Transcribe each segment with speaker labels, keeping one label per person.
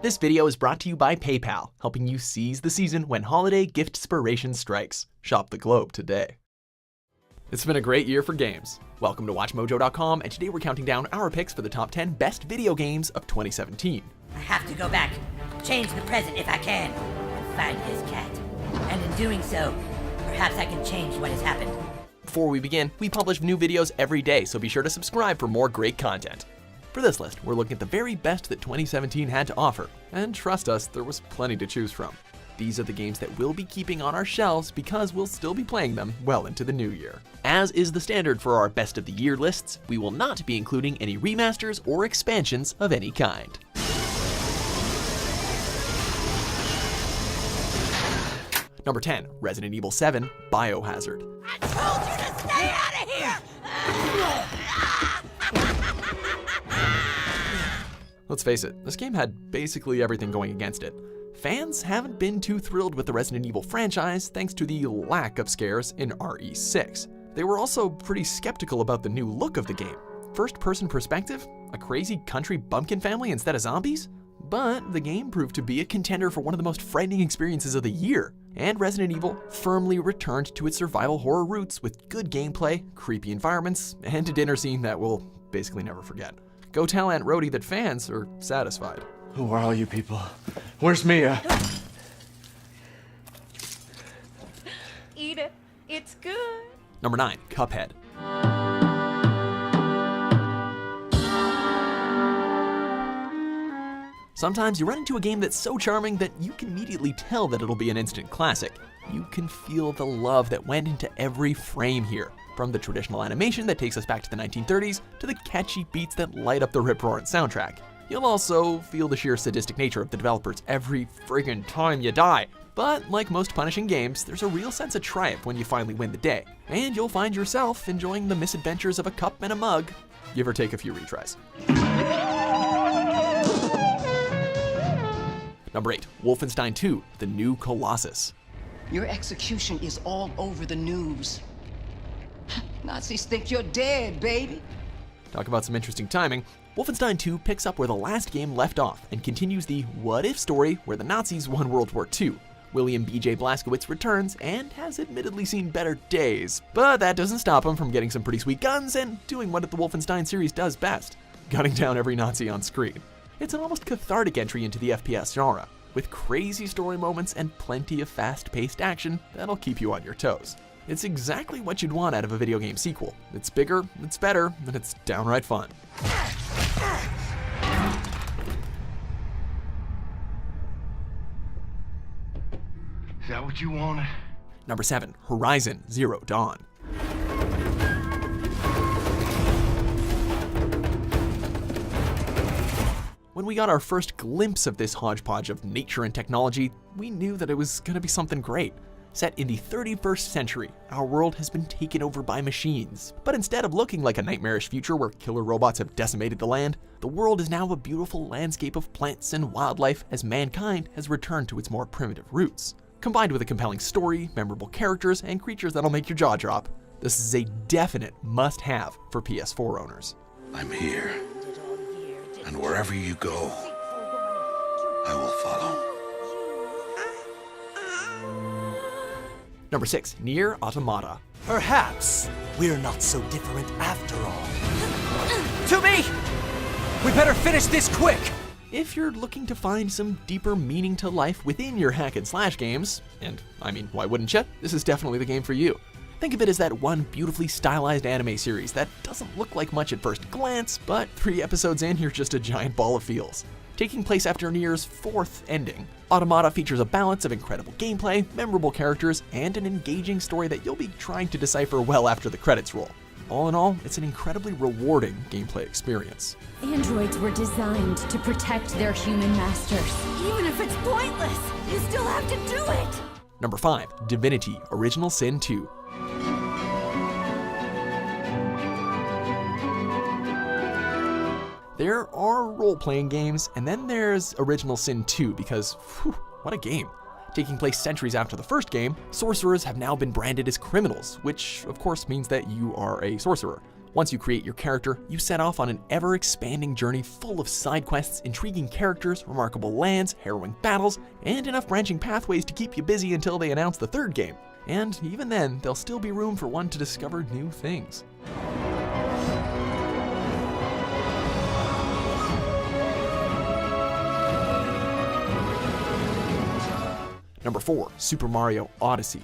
Speaker 1: This video is brought to you by PayPal, helping you seize the season when holiday gift-spiration strikes. Shop the globe today. It's been a great year for games. Welcome to WatchMojo.com, and today we're counting down our picks for the top 10 best video games of 2017.
Speaker 2: I have to go back, change the present if I can, and find his cat. And in doing so, perhaps I can change what has happened.
Speaker 1: Before we begin, we publish new videos every day, so be sure to subscribe for more great content. For this list, we're looking at the very best that 2017 had to offer, and trust us, there was plenty to choose from. These are the games that we'll be keeping on our shelves because we'll still be playing them well into the new year. As is the standard for our best of the year lists, we will not be including any remasters or expansions of any kind. Number 10, Resident Evil 7 Biohazard.
Speaker 2: I told you to stay out of here!
Speaker 1: Let's face it, this game had basically everything going against it. Fans haven't been too thrilled with the Resident Evil franchise thanks to the lack of scares in RE6. They were also pretty skeptical about the new look of the game. First-person perspective? A crazy country bumpkin family instead of zombies? But the game proved to be a contender for one of the most frightening experiences of the year, and Resident Evil firmly returned to its survival horror roots with good gameplay, creepy environments, and a dinner scene that we'll basically never forget. Go tell Aunt Rhody that fans are satisfied.
Speaker 3: Who are all you people? Where's Mia?
Speaker 4: Eat it. It's good.
Speaker 1: Number 9, Cuphead. Sometimes you run into a game that's so charming that you can immediately tell that it'll be an instant classic. You can feel the love that went into every frame here, from the traditional animation that takes us back to the 1930s to the catchy beats that light up the rip-roaring soundtrack. You'll also feel the sheer sadistic nature of the developers every friggin' time you die. But like most punishing games, there's a real sense of triumph when you finally win the day, and you'll find yourself enjoying the misadventures of a cup and a mug, give or take a few retries. Number 8, Wolfenstein 2, The New Colossus.
Speaker 5: Your execution is all over the news. Nazis think you're dead, baby.
Speaker 1: Talk about some interesting timing. Wolfenstein 2 picks up where the last game left off and continues the what-if story where the Nazis won World War II. William B.J. Blazkowicz returns and has admittedly seen better days, but that doesn't stop him from getting some pretty sweet guns and doing what the Wolfenstein series does best, gunning down every Nazi on screen. It's an almost cathartic entry into the FPS genre, with crazy story moments and plenty of fast-paced action that'll keep you on your toes. It's exactly what you'd want out of a video game sequel. It's bigger, it's better, and it's downright fun.
Speaker 3: Is that what you wanted?
Speaker 1: Number 7, Horizon Zero Dawn. When we got our first glimpse of this hodgepodge of nature and technology, we knew that it was gonna be something great. Set in the 31st century, our world has been taken over by machines. But instead of looking like a nightmarish future where killer robots have decimated the land, the world is now a beautiful landscape of plants and wildlife as mankind has returned to its more primitive roots. Combined with a compelling story, memorable characters, and creatures that'll make your jaw drop, this is a definite must-have for PS4 owners.
Speaker 6: I'm here, and wherever you go, I will follow.
Speaker 1: Number 6, Nier Automata.
Speaker 7: Perhaps we're not so different after all. To me! We better finish this quick!
Speaker 1: If you're looking to find some deeper meaning to life within your hack and slash games, and I mean, why wouldn't you? This is definitely the game for you. Think of it as that one beautifully stylized anime series that doesn't look like much at first glance, but 3 episodes in, you're just a giant ball of feels. Taking place after Nier's 4th ending, Automata features a balance of incredible gameplay, memorable characters, and an engaging story that you'll be trying to decipher well after the credits roll. All in all, it's an incredibly rewarding gameplay experience.
Speaker 8: Androids were designed to protect their human masters.
Speaker 4: Even if it's pointless, you still have to do it.
Speaker 1: Number 5, Divinity Original Sin 2. There are role-playing games, and then there's Original Sin 2 because, whew, what a game. Taking place centuries after the first game, sorcerers have now been branded as criminals, which of course means that you are a sorcerer. Once you create your character, you set off on an ever-expanding journey full of side quests, intriguing characters, remarkable lands, harrowing battles, and enough branching pathways to keep you busy until they announce the third game. And even then, there'll still be room for one to discover new things. Number 4, Super Mario Odyssey.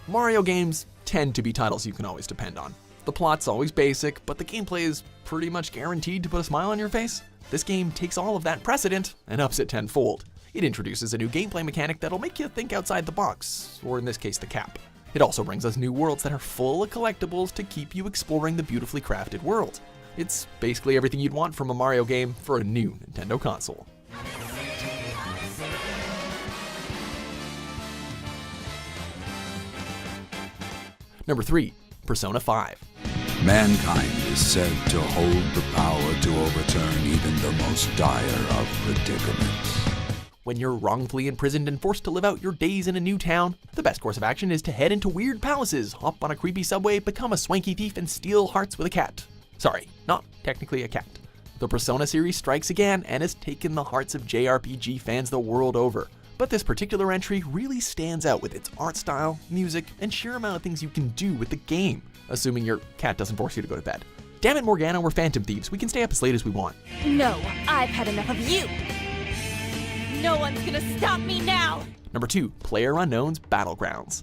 Speaker 1: Mario games tend to be titles you can always depend on. The plot's always basic, but the gameplay is pretty much guaranteed to put a smile on your face. This game takes all of that precedent and ups it tenfold. It introduces a new gameplay mechanic that'll make you think outside the box, or in this case, the cap. It also brings us new worlds that are full of collectibles to keep you exploring the beautifully crafted world. It's basically everything you'd want from a Mario game for a new Nintendo console. Number 3, Persona 5.
Speaker 6: Mankind is said to hold the power to overturn even the most dire of predicaments.
Speaker 1: When you're wrongfully imprisoned and forced to live out your days in a new town, the best course of action is to head into weird palaces, hop on a creepy subway, become a swanky thief, and steal hearts with a cat. Sorry, not technically a cat. The Persona series strikes again and has taken the hearts of JRPG fans the world over. But this particular entry really stands out with its art style, music, and sheer amount of things you can do with the game, assuming your cat doesn't force you to go to bed. Damn it, Morgana, we're Phantom Thieves. We can stay up as late as we want.
Speaker 4: No, I've had enough of you. No one's gonna stop me now.
Speaker 1: Number 2, PlayerUnknown's Battlegrounds.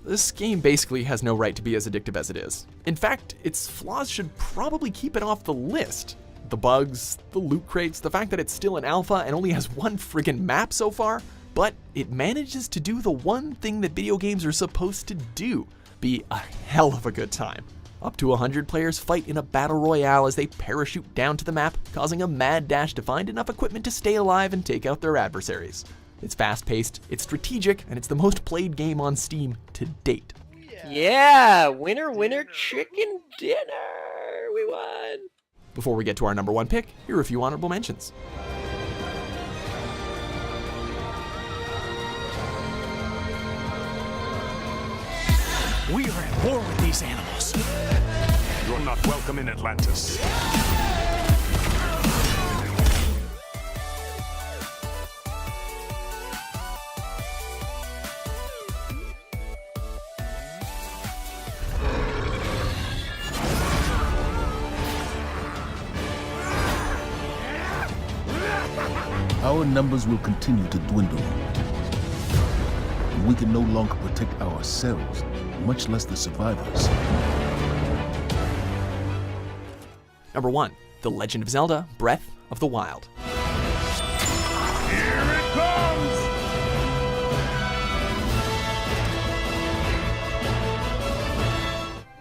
Speaker 1: This game basically has no right to be as addictive as it is. In fact, its flaws should probably keep it off the list. The bugs, the loot crates, the fact that it's still an alpha and only has one friggin' map so far, but it manages to do the one thing that video games are supposed to do, be a hell of a good time. Up to 100 players fight in a battle royale as they parachute down to the map, causing a mad dash to find enough equipment to stay alive and take out their adversaries. It's fast-paced, it's strategic, and it's the most played game on Steam to date.
Speaker 9: Yeah, winner, winner, chicken dinner. We won.
Speaker 1: Before we get to our number 1 pick, here are a few honorable mentions.
Speaker 7: We are at war with these animals.
Speaker 10: You're not welcome in Atlantis.
Speaker 11: Our numbers will continue to dwindle. We can no longer protect ourselves, much less the survivors.
Speaker 1: Number 1, The Legend of Zelda: Breath of the Wild.
Speaker 10: Here it comes!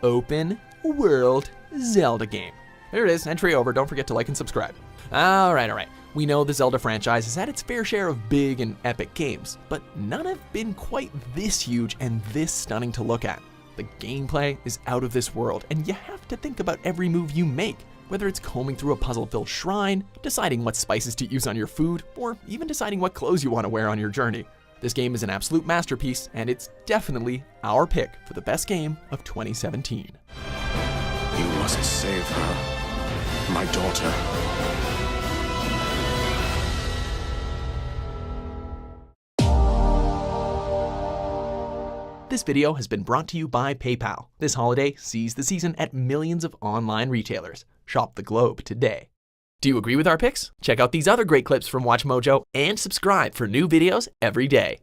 Speaker 1: Open world Zelda game. There it is, entry over. Don't forget to like and subscribe. Alright. We know the Zelda franchise has had its fair share of big and epic games, but none have been quite this huge and this stunning to look at. The gameplay is out of this world, and you have to think about every move you make, whether it's combing through a puzzle-filled shrine, deciding what spices to use on your food, or even deciding what clothes you want to wear on your journey. This game is an absolute masterpiece, and it's definitely our pick for the best game of 2017.
Speaker 6: You must save her, my daughter.
Speaker 1: This video has been brought to you by PayPal. This holiday, seize the season at millions of online retailers. Shop the globe today. Do you agree with our picks? Check out these other great clips from WatchMojo and subscribe for new videos every day.